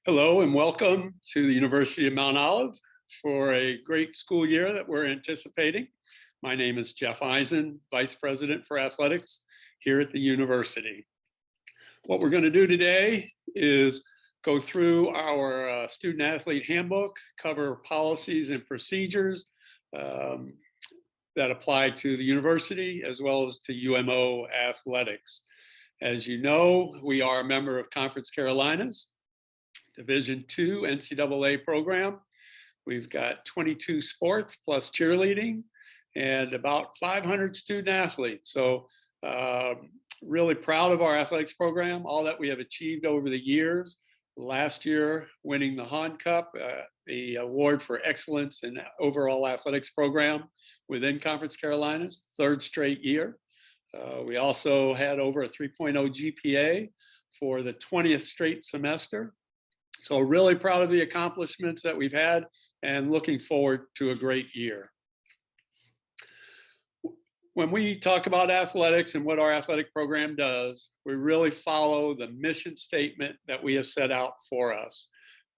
Hello and welcome to the University of Mount Olive for a great school year that we're anticipating. My name is Jeff Eisen, Vice President for Athletics here at the university. What we're going to do today is go through our student athlete handbook, cover policies and procedures that apply to the university as well as to UMO Athletics. As you know, we are a member of Conference Carolinas, Division II NCAA program. We've got 22 sports plus cheerleading and about 500 student athletes. So really proud of our athletics program, all that we have achieved over the years. Last year, winning the Hahn Cup, the award for excellence in overall athletics program within Conference Carolinas, third straight year. We also had over a 3.0 GPA for the 20th straight semester. So really proud of the accomplishments that we've had and looking forward to a great year. When we talk about athletics and what our athletic program does, we really follow the mission statement that we have set out for us.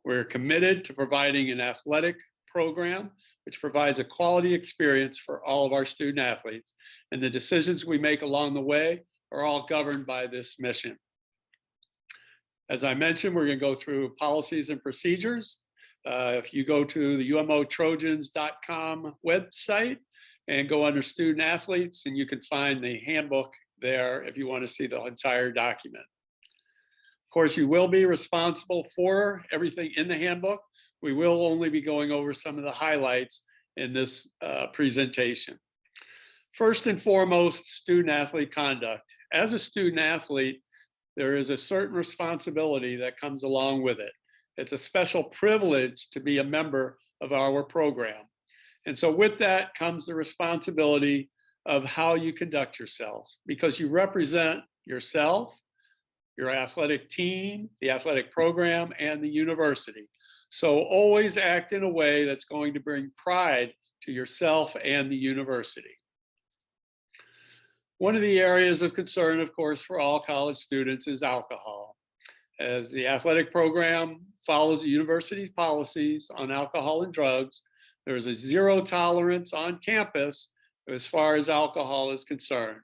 We're committed to providing an athletic program which provides a quality experience for all of our student athletes, and the decisions we make along the way are all governed by this mission. As I mentioned, we're going to go through policies and procedures. If you go to the umotrojans.com website and go under student athletes, and you can find the handbook there if you want to see the entire document. Of course, you will be responsible for everything in the handbook. We will only be going over some of the highlights in this presentation. First and foremost, student athlete conduct. As a student athlete, there is a certain responsibility that comes along with it. It's a special privilege to be a member of our program. And so with that comes the responsibility of how you conduct yourself, because you represent yourself, your athletic team, the athletic program, and the university. So always act in a way that's going to bring pride to yourself and the university. One of the areas of concern, of course, for all college students is alcohol. As the athletic program follows the university's policies on alcohol and drugs, there is a zero tolerance on campus as far as alcohol is concerned.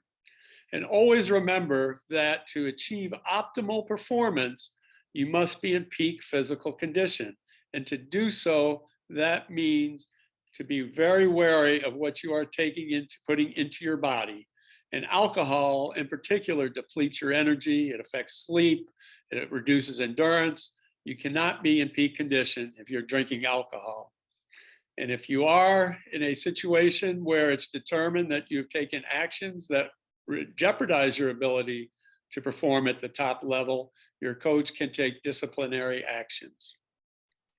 And always remember that to achieve optimal performance, you must be in peak physical condition. And to do so, that means to be very wary of what you are putting into your body. And alcohol in particular depletes your energy, it affects sleep, it reduces endurance. You cannot be in peak condition if you're drinking alcohol. And if you are in a situation where it's determined that you've taken actions that jeopardize your ability to perform at the top level, your coach can take disciplinary actions.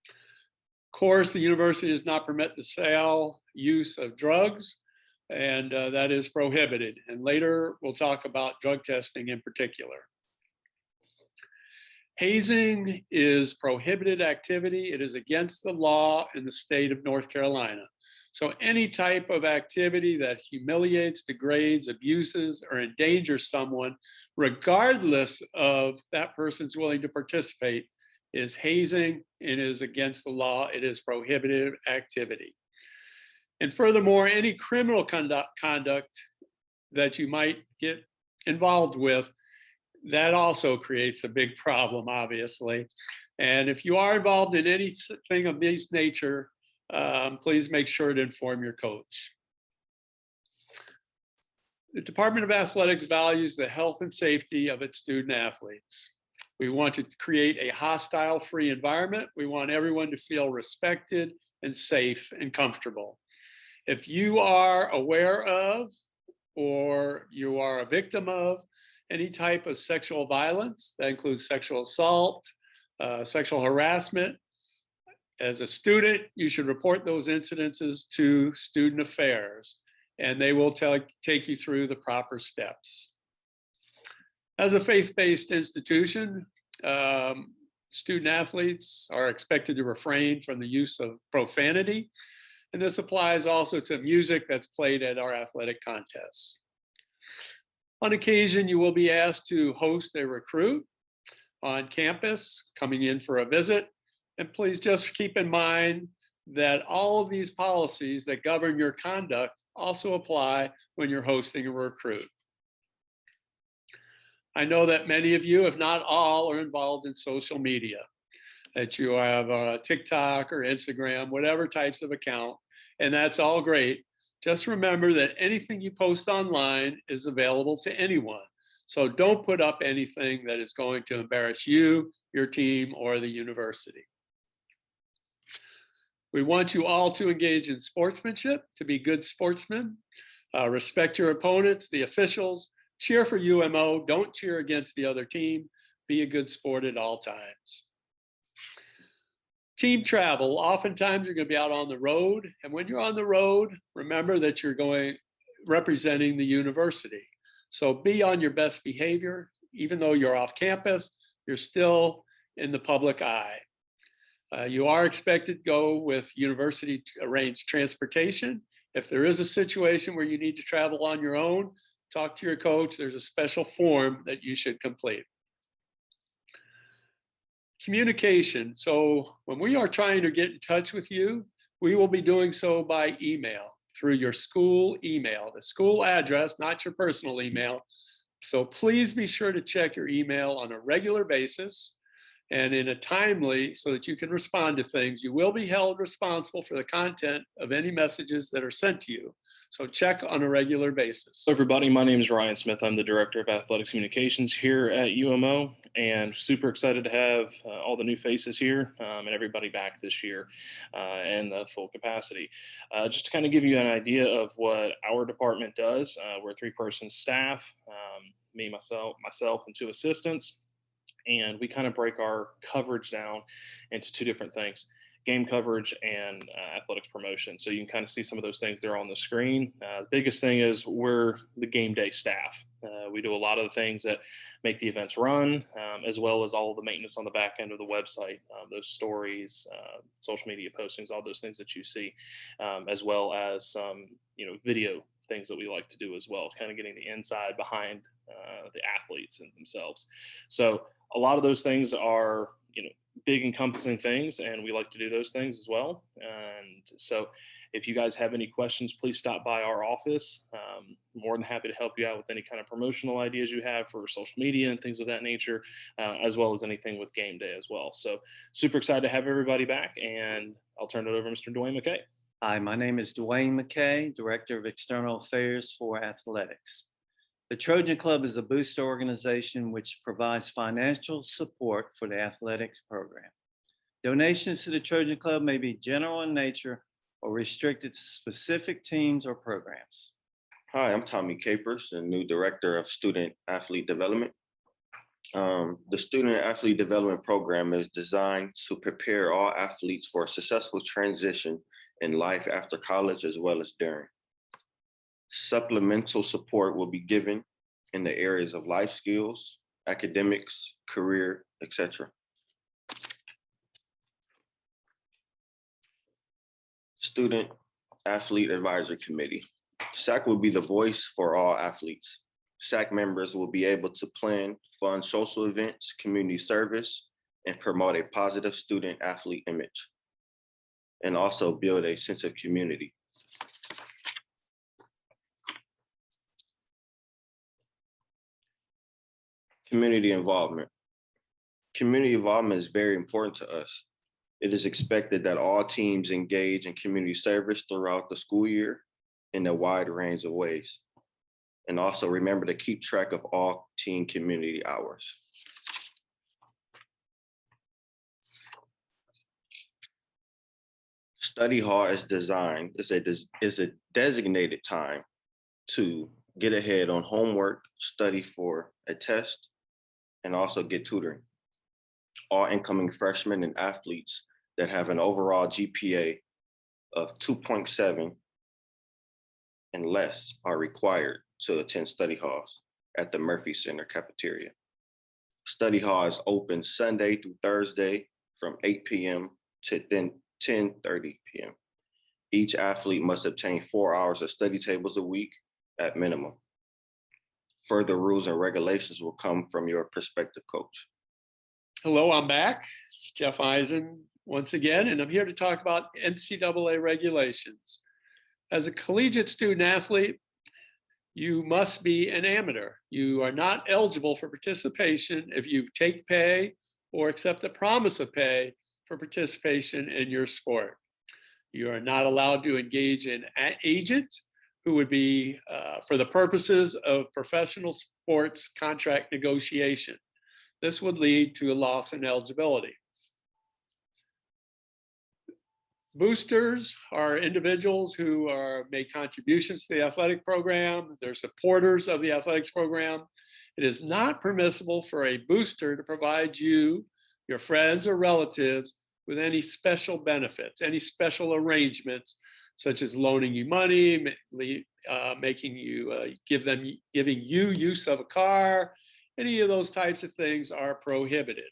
Of course, the university does not permit the sale, use of drugs, and that is prohibited. And later we'll talk about drug testing in particular. Hazing is prohibited activity. It is against the law in the state of North Carolina. So any type of activity that humiliates, degrades, abuses, or endangers someone, regardless of that person's willing to participate, is hazing. It is against the law. It is prohibited activity. And furthermore, any criminal conduct that you might get involved with, that also creates a big problem, obviously. And if you are involved in anything of this nature, please make sure to inform your coach. The Department of Athletics values the health and safety of its student athletes. We want to create a hostile-free environment. We want everyone to feel respected and safe and comfortable. If you are aware of or you are a victim of any type of sexual violence, that includes sexual assault, sexual harassment, as a student, you should report those incidences to Student Affairs, and they will take you through the proper steps. As a faith-based institution, student athletes are expected to refrain from the use of profanity. And this applies also to music that's played at our athletic contests. On occasion, you will be asked to host a recruit. on campus coming in for a visit. And please just keep in mind that all of these policies that govern your conduct also apply when you're hosting a recruit. I know that many of you, if not all, are involved in social media, that you have a TikTok or Instagram, whatever types of account, and that's all great. Just remember that anything you post online is available to anyone. So don't put up anything that is going to embarrass you, your team, or the university. We want you all to engage in sportsmanship, to be good sportsmen, respect your opponents, the officials, cheer for UMO, don't cheer against the other team, be a good sport at all times. Team travel, oftentimes you're going to be out on the road, and when you're on the road, remember that you're representing the university. So be on your best behavior. Even though you're off campus, you're still in the public eye. You are expected to go with university arranged transportation. If there is a situation where you need to travel on your own, talk to your coach. There's a special form that you should complete. Communication. So when we are trying to get in touch with you, we will be doing so by email, through your school email, the school address, not your personal email. So please be sure to check your email on a regular basis and in a timely, so that you can respond to things. You will be held responsible for the content of any messages that are sent to you. So check on a regular basis. Hello, everybody. My name is Ryan Smith. I'm the Director of Athletics Communications here at UMO, and super excited to have all the new faces here and everybody back this year in the full capacity. Just to kind of give you an idea of what our department does, we're a 3-person staff, me, myself, and 2 assistants, and we kind of break our coverage down into 2 different things: game coverage and athletics promotion. So you can kind of see some of those things there on the screen. The biggest thing is we're the game day staff. We do a lot of the things that make the events run, as well as all of the maintenance on the back end of the website, those stories, social media postings, all those things that you see, as well as some, video things that we like to do as well, kind of getting the inside behind the athletes and themselves. So a lot of those things are, big encompassing things, and we like to do those things as well. And so if you guys have any questions, please stop by our office. More than happy to help you out with any kind of promotional ideas you have for social media and things of that nature, as well as anything with game day as well. So super excited to have everybody back, and I'll turn it over to Mr. Dwayne McKay. Hi, my name is Dwayne McKay, Director of External Affairs for Athletics. The Trojan Club is a booster organization which provides financial support for the athletics program. Donations to the Trojan Club may be general in nature or restricted to specific teams or programs. Hi, I'm Tommy Capers, the new Director of Student Athlete Development. The Student Athlete Development Program is designed to prepare all athletes for a successful transition in life after college as well as during. Supplemental support will be given in the areas of life skills, academics, career, etc. Student Athlete Advisory Committee. SAAC will be the voice for all athletes. SAAC members will be able to plan, fund social events, community service, and promote a positive student athlete image, and also build a sense of community. Community involvement. Community involvement is very important to us. It is expected that all teams engage in community service throughout the school year in a wide range of ways. And also remember to keep track of all team community hours. Study hall is designed, is a designated time to get ahead on homework, study for a test, and also get tutoring. All incoming freshmen and athletes that have an overall GPA of 2.7 and less are required to attend study halls at the Murphy Center cafeteria. Study hall is open Sunday through Thursday from 8 p.m. to 10:30 p.m. Each athlete must obtain 4 hours of study tables a week at minimum. Further rules and regulations will come from your prospective coach. Hello, I'm back. It's Jeff Eisen once again, and I'm here to talk about NCAA regulations. As a collegiate student athlete, you must be an amateur. You are not eligible for participation if you take pay or accept a promise of pay for participation in your sport. You are not allowed to engage in agents who would be for the purposes of professional sports contract negotiation. This would lead to a loss in eligibility. Boosters are individuals who made contributions to the athletic program. They're supporters of the athletics program. It is not permissible for a booster to provide you, your friends or relatives with any special benefits, any special arrangements, such as loaning you money, making you giving you use of a car. Any of those types of things are prohibited.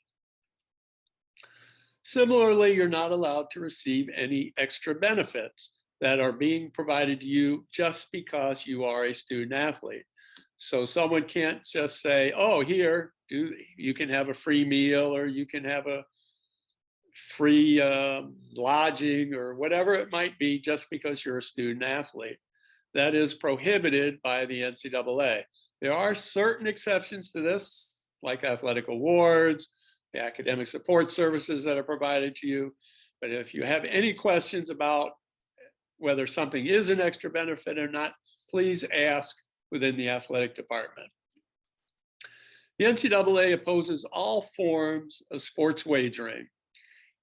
Similarly, you're not allowed to receive any extra benefits that are being provided to you just because you are a student athlete. So someone can't just say, oh, here, you can have a free meal, or you can have a free lodging, or whatever it might be, just because you're a student athlete. That is prohibited by the NCAA. There are certain exceptions to this, like athletic awards, the academic support services that are provided to you. But if you have any questions about whether something is an extra benefit or not, please ask within the athletic department. The NCAA opposes all forms of sports wagering,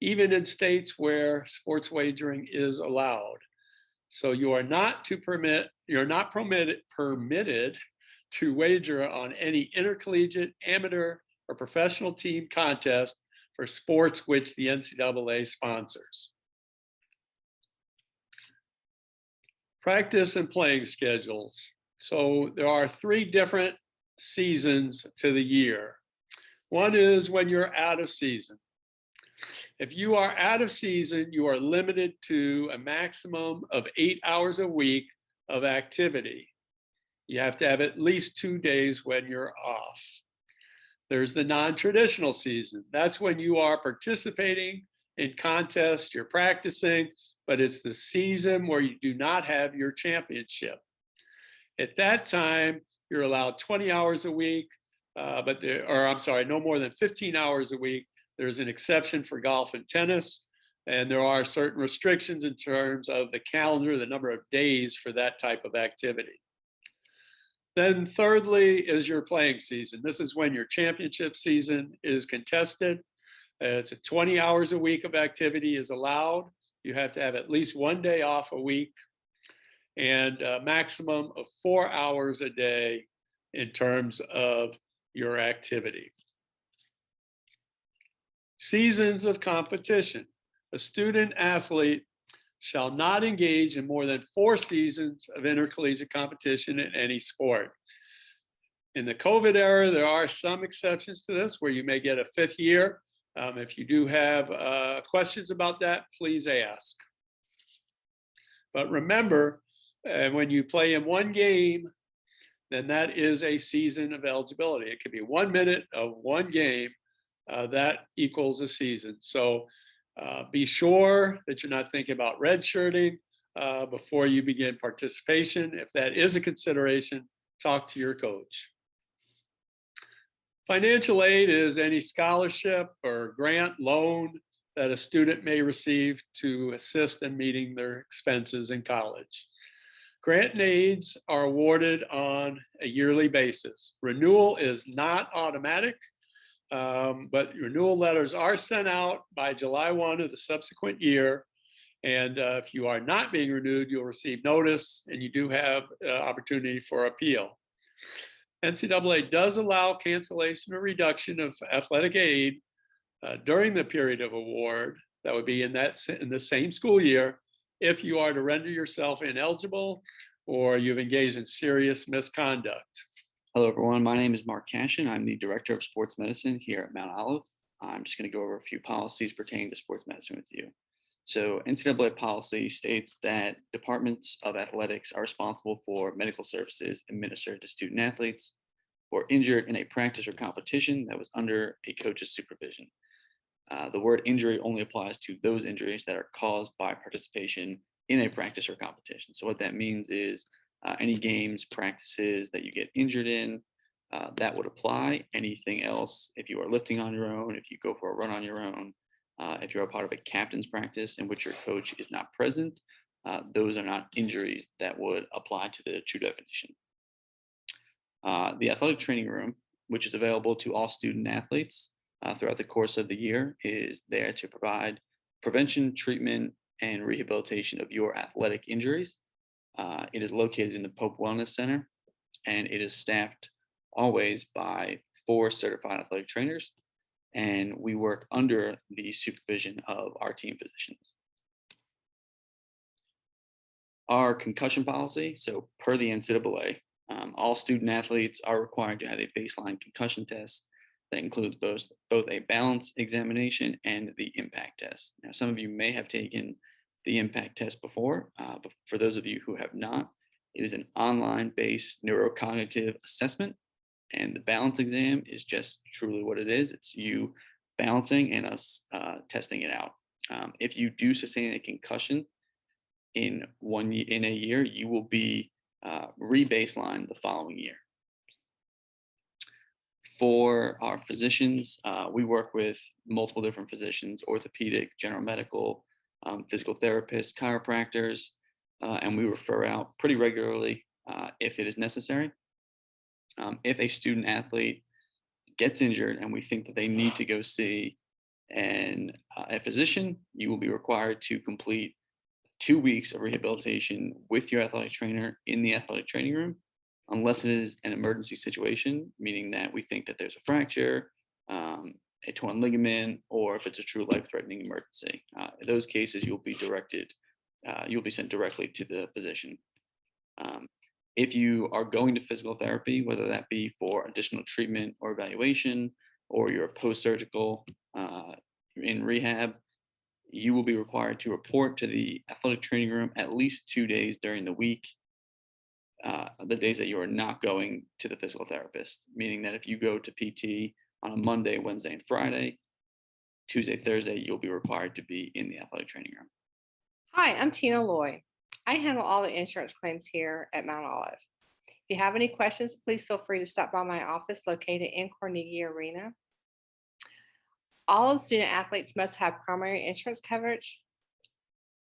even in states where sports wagering is allowed. So you're not permitted to wager on any intercollegiate, amateur, or professional team contest for sports which the NCAA sponsors. Practice and playing schedules. So there are 3 different seasons to the year. One is when you're out of season. If you are out of season, you are limited to a maximum of 8 hours a week of activity. You have to have at least 2 days when you're off. There's the non-traditional season. That's when you are participating in contests, you're practicing, but it's the season where you do not have your championship. At that time, you're allowed 20 hours a week, no more than 15 hours a week. There's an exception for golf and tennis, and there are certain restrictions in terms of the calendar, the number of days for that type of activity. Then thirdly is your playing season. This is when your championship season is contested. It's 20 hours a week of activity is allowed. You have to have at least 1 day off a week, and a maximum of 4 hours a day in terms of your activity. Seasons of competition. A student athlete shall not engage in more than 4 seasons of intercollegiate competition in any sport. In the COVID era, there are some exceptions to this where you may get a 5th year. If you do have questions about that, please ask. But remember, when you play in 1 game, then that is a season of eligibility. It could be 1 minute of 1 game. That equals a season. So be sure that you're not thinking about redshirting before you begin participation. If that is a consideration, talk to your coach. Financial aid is any scholarship or grant, loan that a student may receive to assist in meeting their expenses in college. Grant and aids are awarded on a yearly basis. Renewal is not automatic. But renewal letters are sent out by July 1 of the subsequent year. And if you are not being renewed, you'll receive notice, and you do have opportunity for appeal. NCAA does allow cancellation or reduction of athletic aid during the period of award. That would be in the same school year if you are to render yourself ineligible or you've engaged in serious misconduct. Hello, everyone. My name is Mark Cashin. I'm the Director of Sports Medicine here at Mount Olive. I'm just going to go over a few policies pertaining to sports medicine with you. So NCAA policy states that departments of athletics are responsible for medical services administered to student athletes. or injured in a practice or competition that was under a coach's supervision. The word injury only applies to those injuries that are caused by participation in a practice or competition. So what that means is any games, practices that you get injured in, that would apply. Anything else, if you are lifting on your own, if you go for a run on your own, if you're a part of a captain's practice in which your coach is not present, those are not injuries that would apply to the true definition. The athletic training room, which is available to all student athletes throughout the course of the year, is there to provide prevention, treatment, and rehabilitation of your athletic injuries. It is located in the Pope Wellness Center, and it is staffed always by 4 certified athletic trainers, and we work under the supervision of our team physicians. Our concussion policy, so per the NCAA, all student athletes are required to have a baseline concussion test that includes both a balance examination and the impact test. Now, some of you may have taken the impact test before, but for those of you who have not, it is an online-based neurocognitive assessment, and the balance exam is just truly what it is. It's you balancing and us testing it out. If you do sustain a concussion in a year, you will be re-baseline the following year. For our physicians, we work with multiple different physicians: orthopedic, general medical, physical therapists, chiropractors, and we refer out pretty regularly if it is necessary. If a student athlete gets injured and we think that they need to go see a physician, you will be required to complete 2 weeks of rehabilitation with your athletic trainer in the athletic training room, unless it is an emergency situation, meaning that we think that there's a fracture, a torn ligament, or if it's a true life-threatening emergency. In those cases, you'll be sent directly to the physician. If you are going to physical therapy, whether that be for additional treatment or evaluation, or you're post-surgical in rehab, you will be required to report to the athletic training room at least 2 days during the week, the days that you are not going to the physical therapist, meaning that if you go to PT on a Monday, Wednesday, and Friday, Tuesday, Thursday, you'll be required to be in the athletic training room. Hi, I'm Tina Loy. I handle all the insurance claims here at Mount Olive. If you have any questions, please feel free to stop by my office located in Carnegie Arena. All of the student athletes must have primary insurance coverage,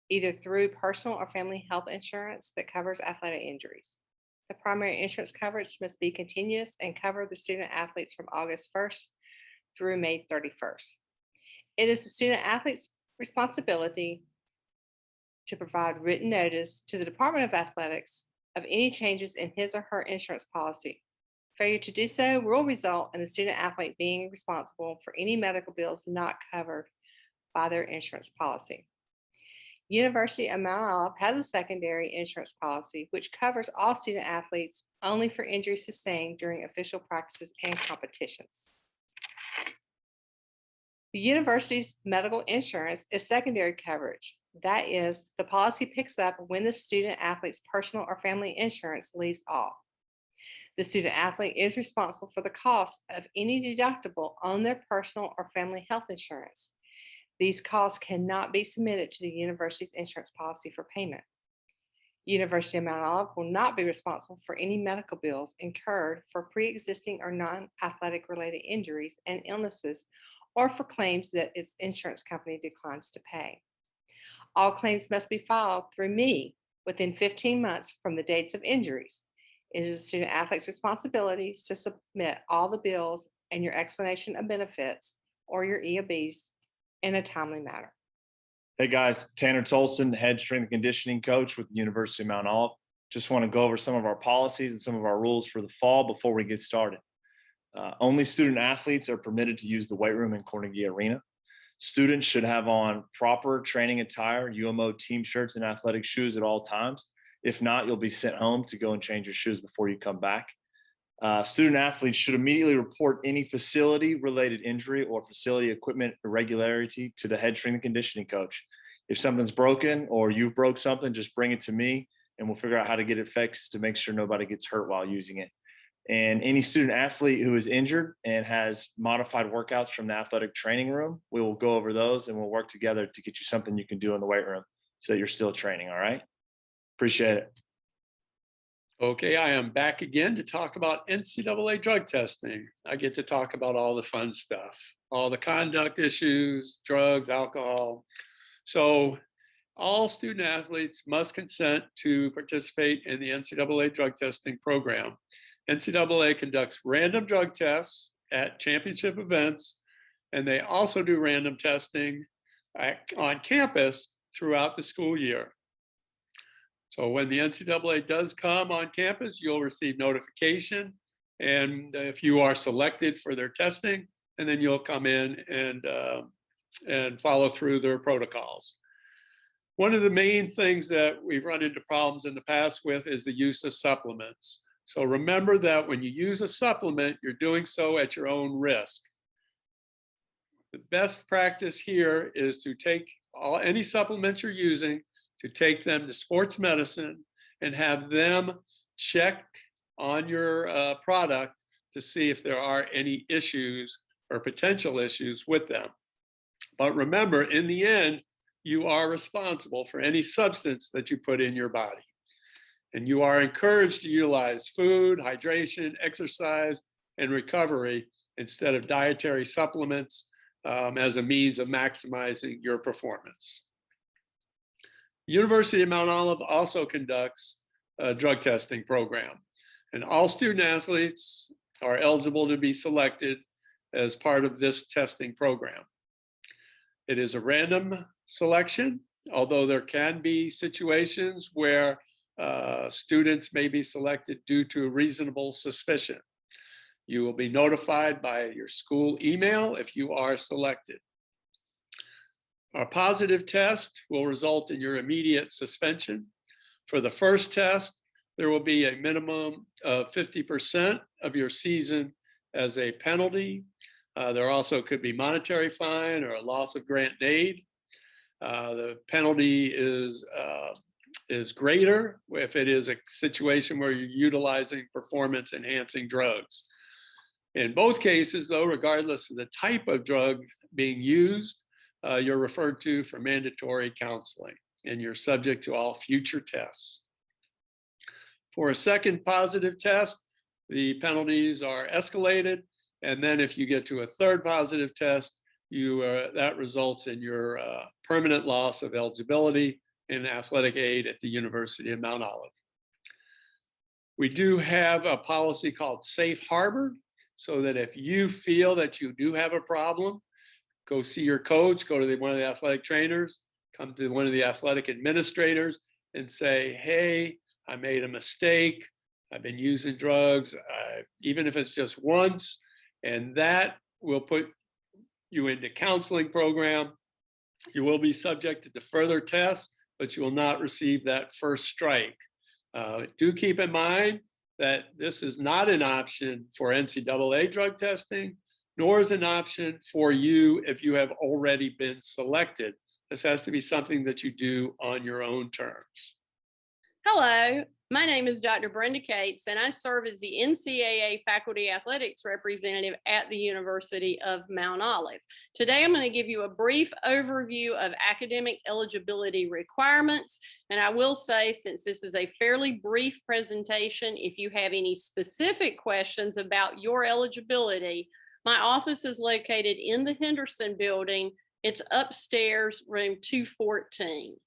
either through personal or family health insurance that covers athletic injuries. The primary insurance coverage must be continuous and cover the student athletes from August 1st through May 31st. It is the student athlete's responsibility to provide written notice to the Department of Athletics of any changes in his or her insurance policy. Failure to do so will result in the student athlete being responsible for any medical bills not covered by their insurance policy. University of Mount Olive has a secondary insurance policy which covers all student athletes only for injuries sustained during official practices and competitions. The university's medical insurance is secondary coverage. That is, the policy picks up when the student athlete's personal or family insurance leaves off. The student athlete is responsible for the cost of any deductible on their personal or family health insurance. These costs cannot be submitted to the university's insurance policy for payment. University of Mount Olive will not be responsible for any medical bills incurred for pre-existing or non-athletic related injuries and illnesses, or for claims that its insurance company declines to pay. All claims must be filed through me within 15 months from the dates of injuries. It is the student athlete's responsibility to submit all the bills and your explanation of benefits or your EOBs in a timely manner. Hey guys, Tanner Tolson, head strength and conditioning coach with the University of Mount Olive. Just want to go over some of our policies and some of our rules for the fall before we get started. Only student athletes are permitted to use the weight room in Carnegie Arena. Students should have on proper training attire, UMO team shirts, and athletic shoes at all times. If not, you'll be sent home to go and change your shoes before you come back. Student athletes should immediately report any facility-related injury or facility equipment irregularity to the head strength and conditioning coach. If something's broken or you broke something, just bring it to me and we'll figure out how to get it fixed to make sure nobody gets hurt while using it. And any student athlete who is injured and has modified workouts from the athletic training room, we will go over those and we'll work together to get you something you can do in the weight room so that you're still training. All right. Appreciate it. Okay, I am back again to talk about NCAA drug testing. I get to talk about all the fun stuff, all the conduct issues, drugs, alcohol. So all student athletes must consent to participate in the NCAA drug testing program. NCAA conducts random drug tests at championship events, and they also do random testing on campus throughout the school year. So when the NCAA does come on campus, you'll receive notification. And if you are selected for their testing, and then you'll come in and follow through their protocols. One of the main things that we've run into problems in the past with is the use of supplements. So remember that when you use a supplement, you're doing so at your own risk. The best practice here is to take any supplements you're using, to take them to sports medicine and have them check on your product to see if there are any issues or potential issues with them. But remember, in the end, you are responsible for any substance that you put in your body. And you are encouraged to utilize food, hydration, exercise, and recovery instead of dietary supplements as a means of maximizing your performance. University of Mount Olive also conducts a drug testing program, and all student athletes are eligible to be selected as part of this testing program. It is a random selection, although there can be situations where students may be selected due to reasonable suspicion. You will be notified by your school email if you are selected. A positive test will result in your immediate suspension. For the first test, there will be a minimum of 50% of your season as a penalty. There also could be monetary fine or a loss of grant aid. The penalty is greater if it is a situation where you're utilizing performance enhancing drugs. In both cases, though, regardless of the type of drug being used, you're referred to for mandatory counseling, and you're subject to all future tests. For a second positive test, the penalties are escalated, and then if you get to a third positive test, that results in your permanent loss of eligibility in athletic aid at the University of Mount Olive. We do have a policy called Safe Harbor, so that if you feel that you do have a problem, go see your coach, go to one of the athletic trainers, come to one of the athletic administrators and say, hey, I made a mistake. I've been using drugs, even if it's just once, and that will put you into counseling program. You will be subjected to further tests, but you will not receive that first strike. Do keep in mind that this is not an option for NCAA drug testing, nor is an option for you if you have already been selected. This has to be something that you do on your own terms. Hello, my name is Dr. Brenda Cates, and I serve as the NCAA Faculty Athletics Representative at the University of Mount Olive. Today, I'm going to give you a brief overview of academic eligibility requirements. And I will say, since this is a fairly brief presentation, if you have any specific questions about your eligibility, my office is located in the Henderson building. It's upstairs, room 214.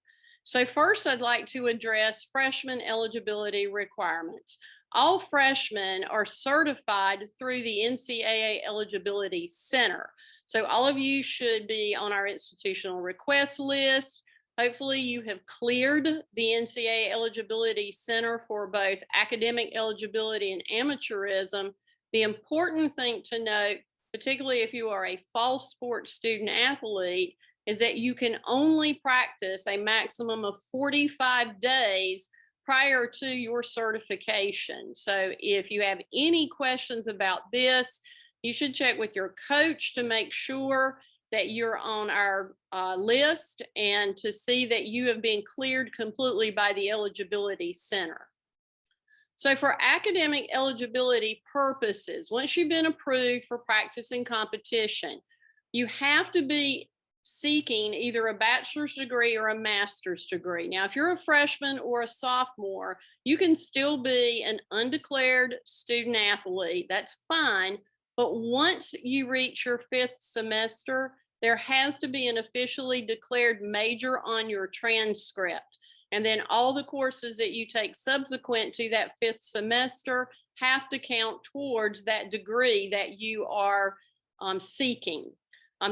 So first, I'd like to address freshman eligibility requirements. All freshmen are certified through the NCAA Eligibility Center. So all of you should be on our institutional request list. Hopefully you have cleared the NCAA Eligibility Center for both academic eligibility and amateurism. The important thing to note, particularly if you are a fall sports student athlete, is that you can only practice a maximum of 45 days prior to your certification. So if you have any questions about this, you should check with your coach to make sure that you're on our list and to see that you have been cleared completely by the Eligibility Center. So for academic eligibility purposes, once you've been approved for practice and competition, you have to be seeking either a bachelor's degree or a master's degree. Now, if you're a freshman or a sophomore, you can still be an undeclared student athlete. That's fine. But once you reach your 5th semester, there has to be an officially declared major on your transcript. And then all the courses that you take subsequent to that 5th semester have to count towards that degree that you are seeking.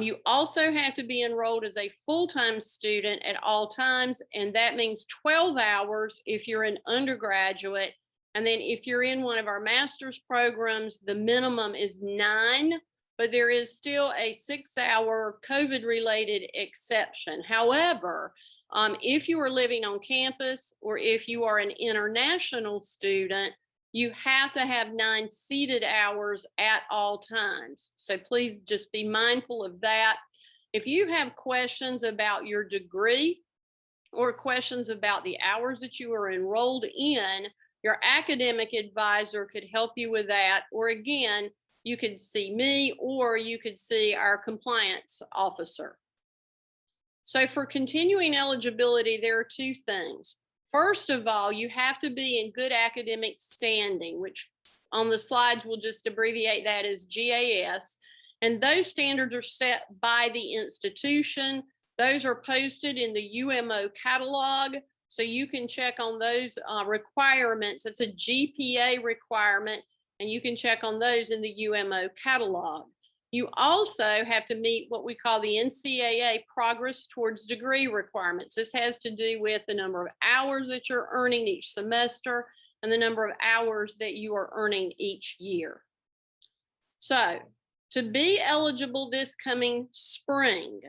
You also have to be enrolled as a full-time student at all times, and that means 12 hours if you're an undergraduate. And then if you're in one of our master's programs, the minimum is 9, but there is still a 6-hour COVID-related exception. However, if you are living on campus or if you are an international student, you have to have 9 seated hours at all times. So please just be mindful of that. If you have questions about your degree or questions about the hours that you are enrolled in, your academic advisor could help you with that. Or again, you could see me or you could see our compliance officer. So for continuing eligibility, there are 2 things. First of all, you have to be in good academic standing, which on the slides we'll just abbreviate that as GAS. And those standards are set by the institution. Those are posted in the UMO catalog. So you can check on those requirements. It's a GPA requirement, and you can check on those in the UMO catalog. You also have to meet what we call the NCAA progress towards degree requirements. This has to do with the number of hours that you're earning each semester and the number of hours that you are earning each year. So to be eligible this coming spring,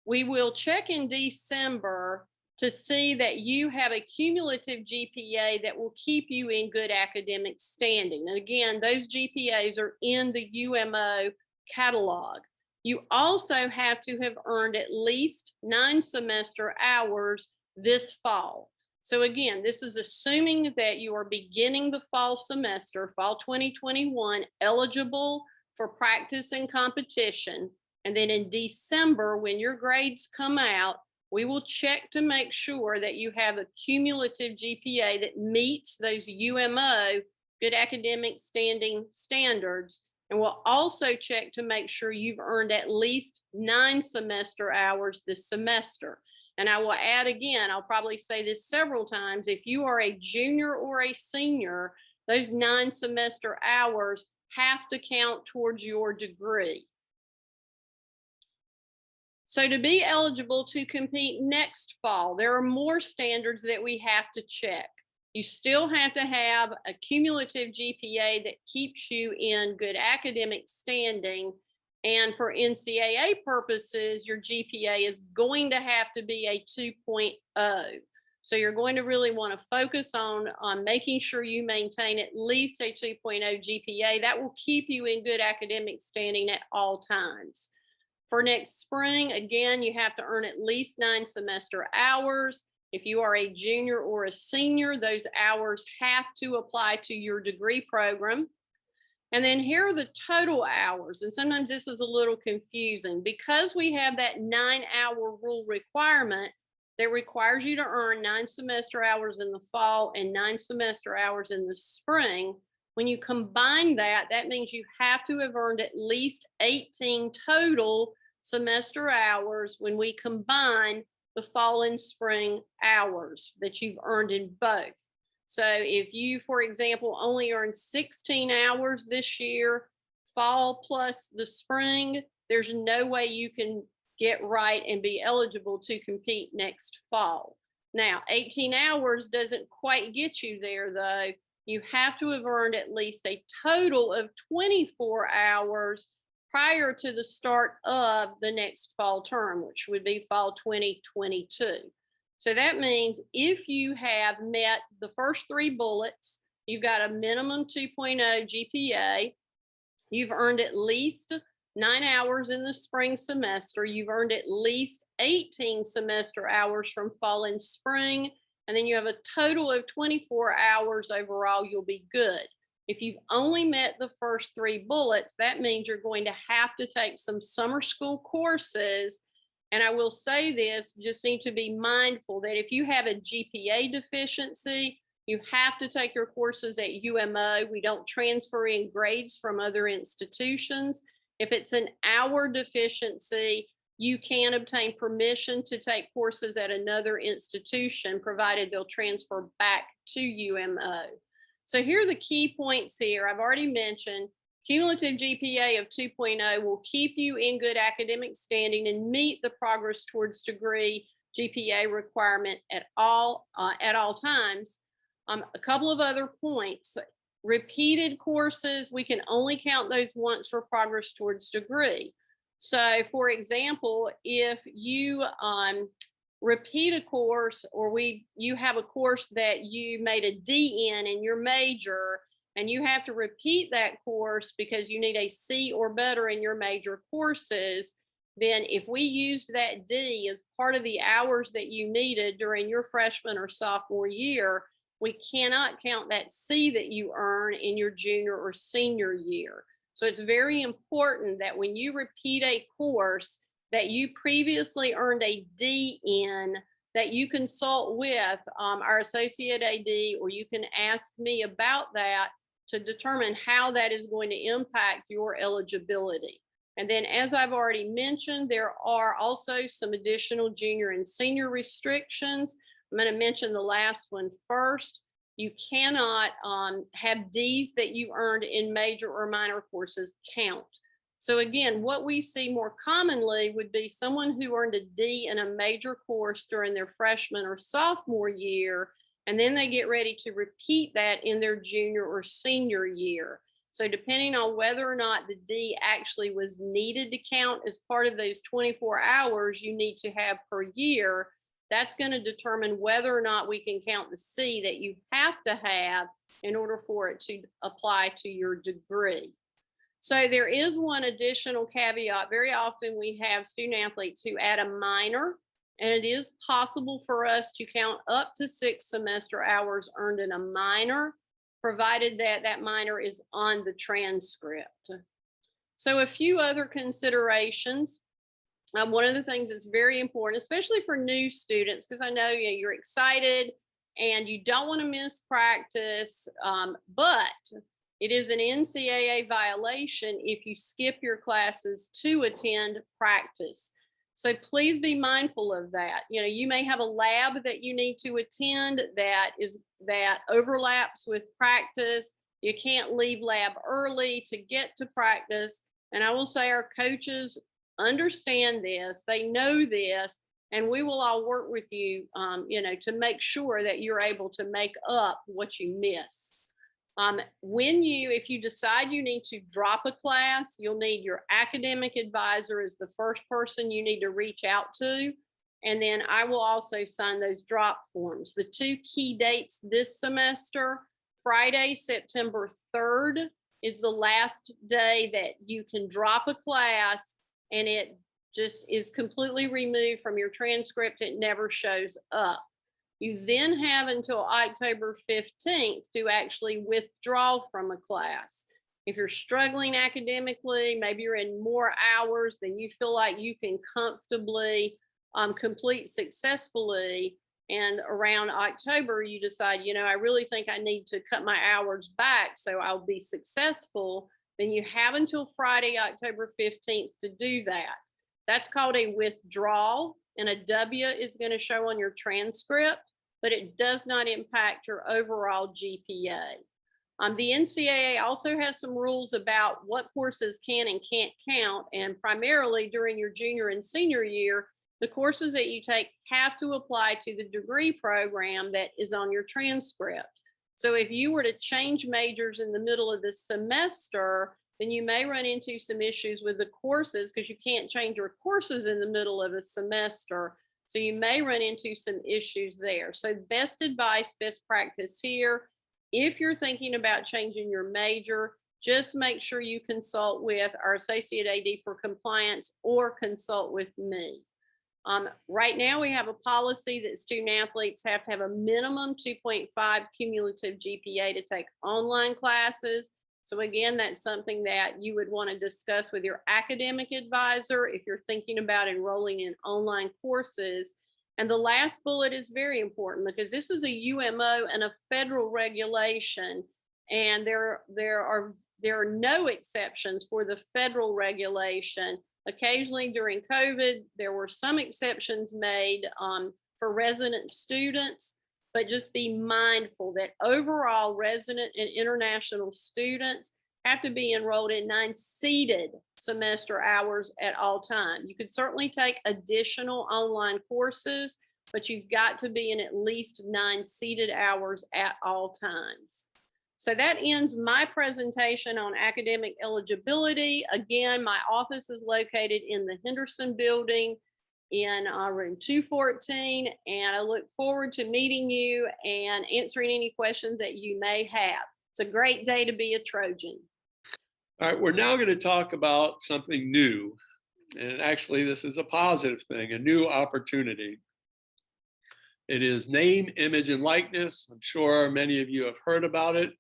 we will check in December to see that you have a cumulative GPA that will keep you in good academic standing. And again, those GPAs are in the UMO catalog. You also have to have earned at least 9 semester hours this fall. So again, this is assuming that you are beginning the fall semester, fall 2021, eligible for practice and competition. And then in December, when your grades come out, we will check to make sure that you have a cumulative GPA that meets those UMO, good academic standing standards. And we'll also check to make sure you've earned at least 9 semester hours this semester. And I will add again, I'll probably say this several times, if you are a junior or a senior, those 9 semester hours have to count towards your degree. So to be eligible to compete next fall, there are more standards that we have to check. You still have to have a cumulative GPA that keeps you in good academic standing. And for NCAA purposes, your GPA is going to have to be a 2.0. So you're going to really want to focus on making sure you maintain at least a 2.0 GPA. That will keep you in good academic standing at all times. For next spring, again, you have to earn at least 9 semester hours. If you are a junior or a senior, those hours have to apply to your degree program. And then here are the total hours. And sometimes this is a little confusing because we have that 9-hour rule requirement that requires you to earn 9 semester hours in the fall and 9 semester hours in the spring. When you combine that, that means you have to have earned at least 18 total semester hours when we combine the fall and spring hours that you've earned in both. So if you, for example, only earned 16 hours this year, fall plus the spring, there's no way you can get right and be eligible to compete next fall. Now, 18 hours doesn't quite get you there though. You have to have earned at least a total of 24 hours prior to the start of the next fall term, which would be fall 2022. So that means if you have met the first 3 bullets, you've got a minimum 2.0 GPA, you've earned at least 9 hours in the spring semester, you've earned at least 18 semester hours from fall and spring, and then you have a total of 24 hours overall, you'll be good. If you've only met the first 3 bullets, that means you're going to have to take some summer school courses. And I will say this, you just need to be mindful that if you have a GPA deficiency, you have to take your courses at UMO. We don't transfer in grades from other institutions. If it's an hour deficiency, you can obtain permission to take courses at another institution, provided they'll transfer back to UMO. So here are the key points here. I've already mentioned cumulative GPA of 2.0 will keep you in good academic standing and meet the progress towards degree GPA requirement at all times. A couple of other points. Repeated courses, we can only count those once for progress towards degree. So for example, if you repeat a course, or you have a course that you made a D in your major, and you have to repeat that course because you need a C or better in your major courses, then if we used that D as part of the hours that you needed during your freshman or sophomore year, we cannot count that C that you earn in your junior or senior year. So it's very important that when you repeat a course that you previously earned a D in, that you consult with our associate AD, or you can ask me about that to determine how that is going to impact your eligibility. And then, as I've already mentioned, there are also some additional junior and senior restrictions. I'm going to mention the last one first. You cannot have Ds that you earned in major or minor courses count. So again, what we see more commonly would be someone who earned a D in a major course during their freshman or sophomore year, and then they get ready to repeat that in their junior or senior year. So depending on whether or not the D actually was needed to count as part of those 24 hours you need to have per year, that's going to determine whether or not we can count the C that you have to have in order for it to apply to your degree. So there is one additional caveat. Very often we have student athletes who add a minor, and it is possible for us to count up to 6 semester hours earned in a minor, provided that that minor is on the transcript. So a few other considerations. One of the things that's very important, especially for new students, because I know you're excited and you don't want to miss practice, but it is an NCAA violation if you skip your classes to attend practice. So please be mindful of that. You may have a lab that you need to attend that overlaps with practice. You can't leave lab early to get to practice. And I will say our coaches understand this, they know this, and we will all work with you, to make sure that you're able to make up what you miss. If you decide you need to drop a class, you'll need your academic advisor as the first person you need to reach out to. And then I will also sign those drop forms. The 2 key dates this semester, Friday, September 3rd is the last day that you can drop a class, and it just is completely removed from your transcript. It never shows up. You then have until October 15th to actually withdraw from a class. If you're struggling academically, maybe you're in more hours than you feel like you can comfortably complete successfully, and around October you decide, I really think I need to cut my hours back so I'll be successful, then you have until Friday, October 15th to do that. That's called a withdrawal, and a W is going to show on your transcript, but it does not impact your overall GPA. The NCAA also has some rules about what courses can and can't count, and primarily during your junior and senior year, the courses that you take have to apply to the degree program that is on your transcript. So if you were to change majors in the middle of the semester, then you may run into some issues with the courses, because you can't change your courses in the middle of a semester. So you may run into some issues there. So best advice, best practice here, if you're thinking about changing your major, just make sure you consult with our associate AD for compliance or consult with me. Right now, we have a policy that student athletes have to have a minimum 2.5 cumulative GPA to take online classes. So again, that's something that you would want to discuss with your academic advisor if you're thinking about enrolling in online courses. And the last bullet is very important because this is a UMO and a federal regulation, and there are no exceptions for the federal regulation. Occasionally during COVID, there were some exceptions made for resident students, but just be mindful that overall resident and international students have to be enrolled in 9 seated semester hours at all times. You could certainly take additional online courses, but you've got to be in at least 9 seated hours at all times. So that ends my presentation on academic eligibility. Again, my office is located in the Henderson building in room 214, and I look forward to meeting you and answering any questions that you may have. It's a great day to be a Trojan. All right, we're now going to talk about something new. And actually, this is a positive thing, a new opportunity. It is name, image, and likeness. I'm sure many of you have heard about it.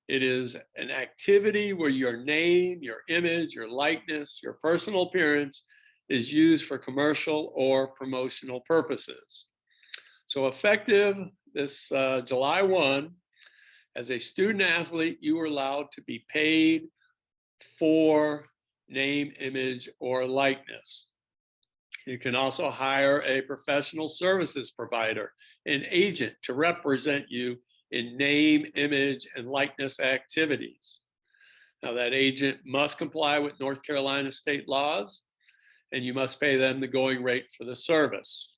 It is an activity where your name, your image, your likeness, your personal appearance is used for commercial or promotional purposes. So effective this July 1, as a student athlete, you are allowed to be paid for name, image, or likeness. You can also hire a professional services provider, an agent, to represent you in name, image, and likeness activities. Now, that agent must comply with North Carolina state laws, and you must pay them the going rate for the service.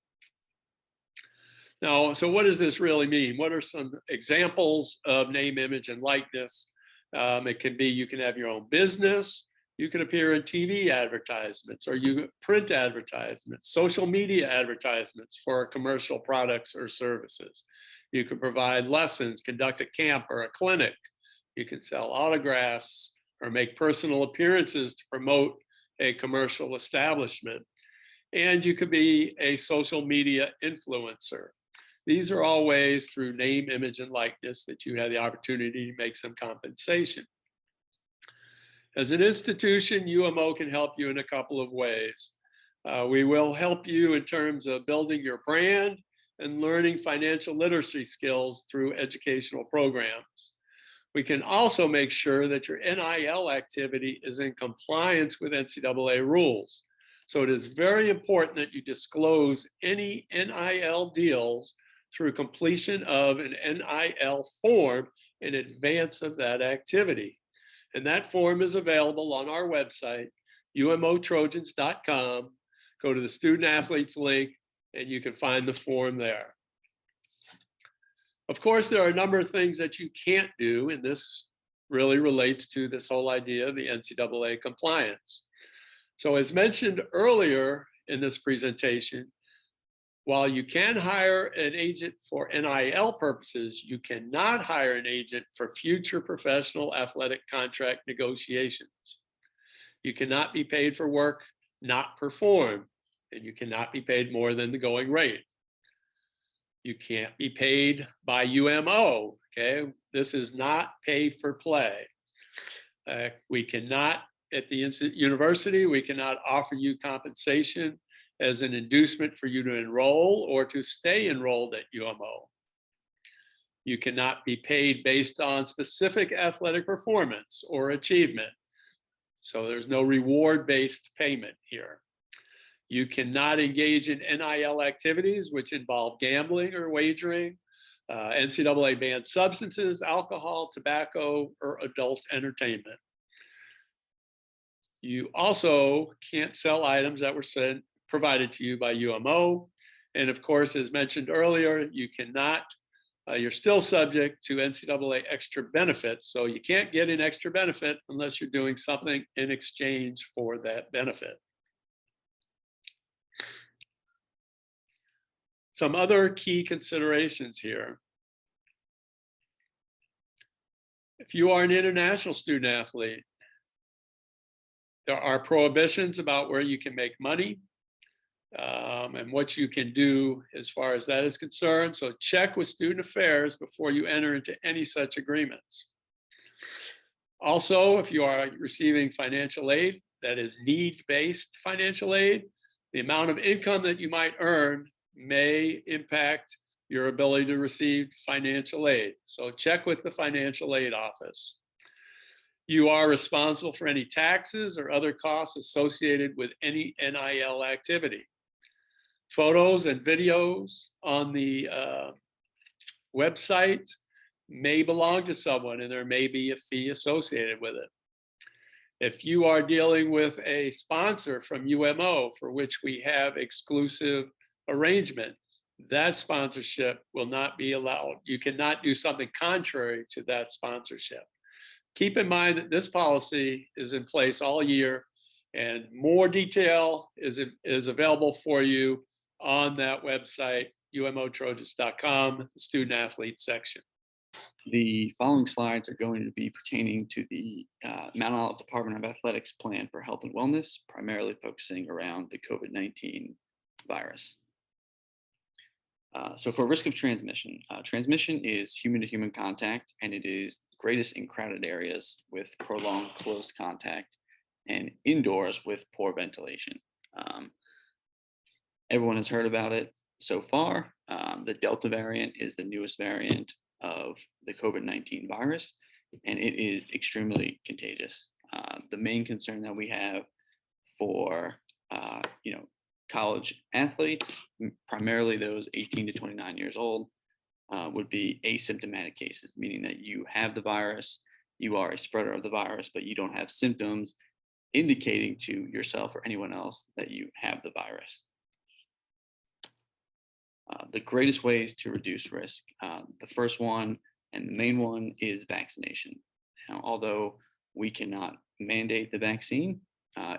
Now, so what does this really mean? What are some examples of name, image, and likeness? It can be you can have your own business, you can appear in TV advertisements, or you print advertisements, social media advertisements for commercial products or services. You can provide lessons, conduct a camp or a clinic. You can sell autographs or make personal appearances to promote a commercial establishment. And you could be a social media influencer. These are all ways through name, image, and likeness that you have the opportunity to make some compensation. As an institution, UMO can help you in a couple of ways. We will help you in terms of building your brand and learning financial literacy skills through educational programs. We can also make sure that your NIL activity is in compliance with NCAA rules. So it is very important that you disclose any NIL deals through completion of an NIL form in advance of that activity. And that form is available on our website, umotrojans.com. Go to the student athletes link and you can find the form there. Of course, there are a number of things that you can't do, and this really relates to this whole idea of the NCAA compliance. So as mentioned earlier in this presentation, while you can hire an agent for NIL purposes, you cannot hire an agent for future professional athletic contract negotiations. You cannot be paid for work not performed, and you cannot be paid more than the going rate. You can't be paid by UMO, okay? This is not pay for play. We cannot, at the university, we cannot offer you compensation as an inducement for you to enroll or to stay enrolled at UMO. You cannot be paid based on specific athletic performance or achievement. So there's no reward-based payment here. You cannot engage in NIL activities which involve gambling or wagering, NCAA banned substances, alcohol, tobacco, or adult entertainment. You also can't sell items that were provided to you by UMO. And of course, as mentioned earlier, you cannot, you're still subject to NCAA extra benefits. So you can't get an extra benefit unless you're doing something in exchange for that benefit. Some other key considerations here. If you are an international student athlete, there are prohibitions about where you can make money. and what you can do as far as that is concerned. So check with Student Affairs before you enter into any such agreements. Also, if you are receiving financial aid that is need-based financial aid, the amount of income that you might earn may impact your ability to receive financial aid. So check with the financial aid office. You are responsible for any taxes or other costs associated with any NIL activity. Photos and videos on the website may belong to someone, and there may be a fee associated with it. If you are dealing with a sponsor from UMO for which we have exclusive arrangement, that sponsorship will not be allowed. You cannot do something contrary to that sponsorship. Keep in mind that this policy is in place all year, and more detail is available for you on that website, umotrojans.com, the student athlete section. The following slides are going to be pertaining to the Mount Olive Department of Athletics plan for health and wellness, primarily focusing around the COVID-19 virus. So for risk of transmission, transmission is human-to-human contact, and it is greatest in crowded areas with prolonged close contact and indoors with poor ventilation. Everyone has heard about it so far. The Delta variant is the newest variant of the COVID-19 virus, and it is extremely contagious. The main concern that we have for college athletes, primarily those 18 to 29 years old, would be asymptomatic cases, meaning that you have the virus, you are a spreader of the virus, but you don't have symptoms indicating to yourself or anyone else that you have the virus. The greatest ways to reduce risk, the first one and the main one is vaccination. Now, although we cannot mandate the vaccine,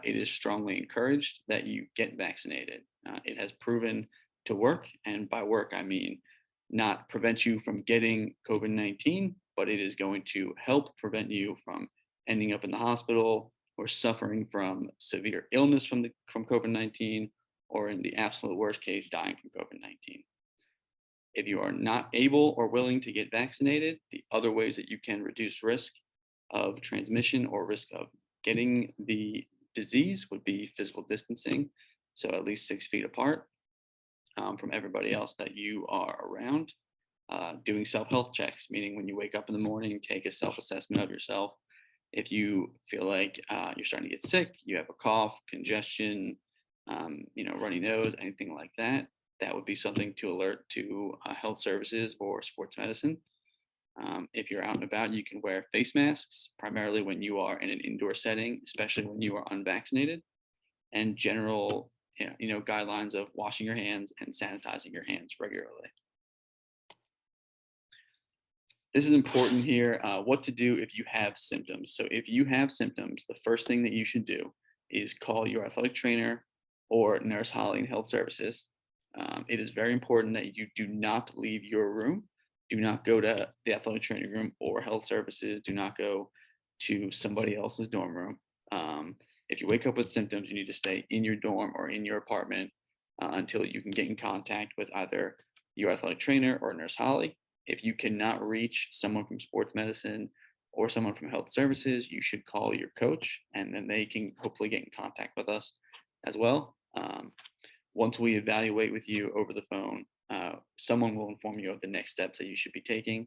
it is strongly encouraged that you get vaccinated. It has proven to work, and by work, I mean not prevent you from getting COVID-19, but it is going to help prevent you from ending up in the hospital or suffering from severe illness from COVID-19, or in the absolute worst case, dying from COVID-19. If you are not able or willing to get vaccinated, the other ways that you can reduce risk of transmission or risk of getting the disease would be physical distancing, so at least 6 feet apart from everybody else that you are around. Doing self-health checks, meaning when you wake up in the morning, take a self-assessment of yourself. If you feel like you're starting to get sick, you have a cough, congestion, runny nose, anything like that, that would be something to alert to health services or sports medicine. If you're out and about, you can wear face masks, primarily when you are in an indoor setting, especially when you are unvaccinated, and general guidelines of washing your hands and sanitizing your hands regularly. This is important here, what to do if you have symptoms. So if you have symptoms, the first thing that you should do is call your athletic trainer or Nurse Holly in Health Services. It is very important that you do not leave your room. Do not go to the athletic training room or health services. Do not go to somebody else's dorm room. If you wake up with symptoms, you need to stay in your dorm or in your apartment until you can get in contact with either your athletic trainer or Nurse Holly. If you cannot reach someone from sports medicine or someone from health services, you should call your coach, and then they can hopefully get in contact with us as well. Once we evaluate with you over the phone, someone will inform you of the next steps that you should be taking.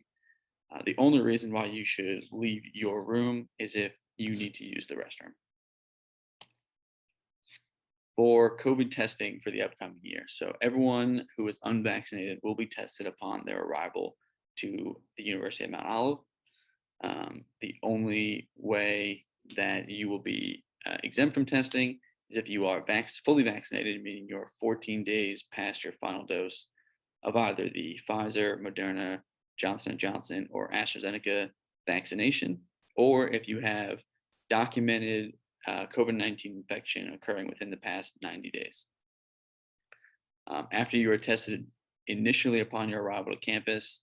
The only reason why you should leave your room is if you need to use the restroom. For COVID testing for the upcoming year, so everyone who is unvaccinated will be tested upon their arrival to the University of Mount Olive. The only way that you will be exempt from testing is if you are fully vaccinated, meaning you're 14 days past your final dose of either the Pfizer, Moderna, Johnson & Johnson, or AstraZeneca vaccination, or if you have documented COVID-19 infection occurring within the past 90 days. After you are tested initially upon your arrival to campus,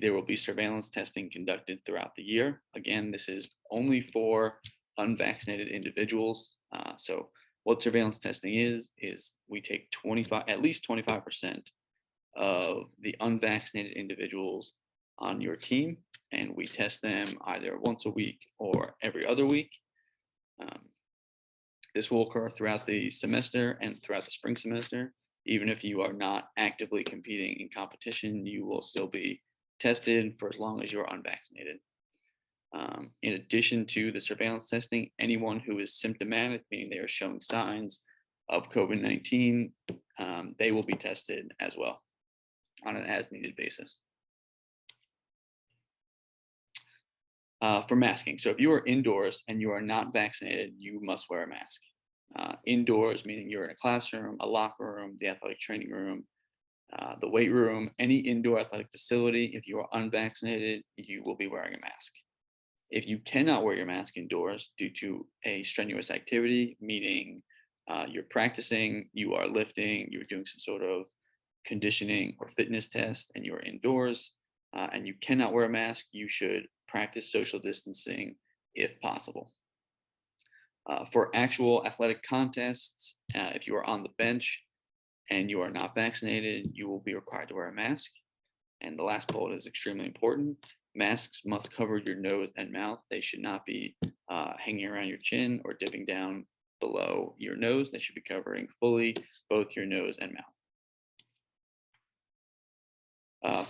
there will be surveillance testing conducted throughout the year. Again, this is only for unvaccinated individuals. So What surveillance testing is we take at least 25% of the unvaccinated individuals on your team, and we test them either once a week or every other week. This will occur throughout the semester and throughout the spring semester. Even if you are not actively competing in competition, you will still be tested for as long as you are unvaccinated. In addition to the surveillance testing, anyone who is symptomatic, meaning they are showing signs of COVID-19, they will be tested as well on an as-needed basis. For masking, so if you are indoors and you are not vaccinated, you must wear a mask. Indoors, meaning you're in a classroom, a locker room, the athletic training room, the weight room, any indoor athletic facility, if you are unvaccinated, you will be wearing a mask. If you cannot wear your mask indoors due to a strenuous activity, meaning you're practicing, you are lifting, you're doing some sort of conditioning or fitness test, and you're indoors, and you cannot wear a mask, you should practice social distancing if possible. For actual athletic contests, if you are on the bench and you are not vaccinated, you will be required to wear a mask. And the last bullet is extremely important. Masks must cover your nose and mouth. They should not be hanging around your chin or dipping down below your nose. They should be covering fully both your nose and mouth.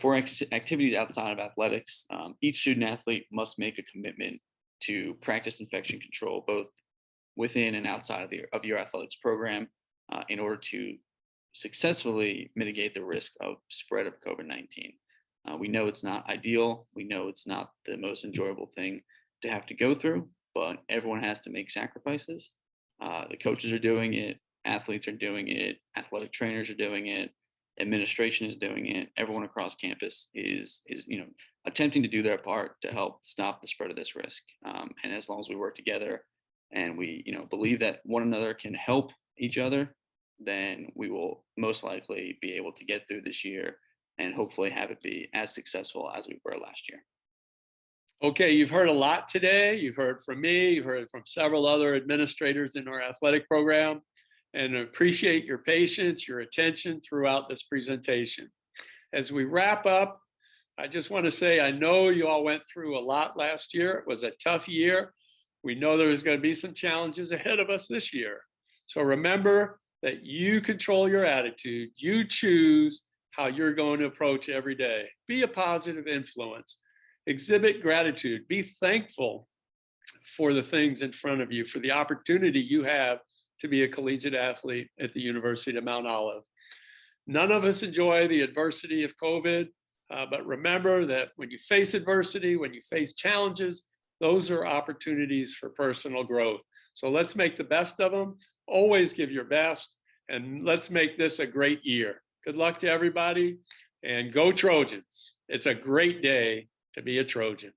For activities outside of athletics, each student athlete must make a commitment to practice infection control, both within and outside of your athletics program, in order to successfully mitigate the risk of spread of COVID-19. We know it's not ideal. We know it's not the most enjoyable thing to have to go through, but everyone has to make sacrifices. The coaches are doing it, athletes are doing it, athletic trainers are doing it, administration is doing it. Everyone across campus is attempting to do their part to help stop the spread of this risk. And as long as we work together and we believe that one another can help each other, then we will most likely be able to get through this year and hopefully have it be as successful as we were last year. Okay, you've heard a lot today. You've heard from me, you've heard from several other administrators in our athletic program, and I appreciate your patience, your attention throughout this presentation. As we wrap up, I just want to say, I know you all went through a lot last year. It was a tough year. We know there's going to be some challenges ahead of us this year. So remember that you control your attitude. You choose how you're going to approach every day. Be a positive influence. Exhibit gratitude. Be thankful for the things in front of you, for the opportunity you have to be a collegiate athlete at the University of Mount Olive. None of us enjoy the adversity of COVID, but remember that when you face adversity, when you face challenges, those are opportunities for personal growth. So let's make the best of them. Always give your best, and let's make this a great year. Good luck to everybody, and go Trojans. It's a great day to be a Trojan.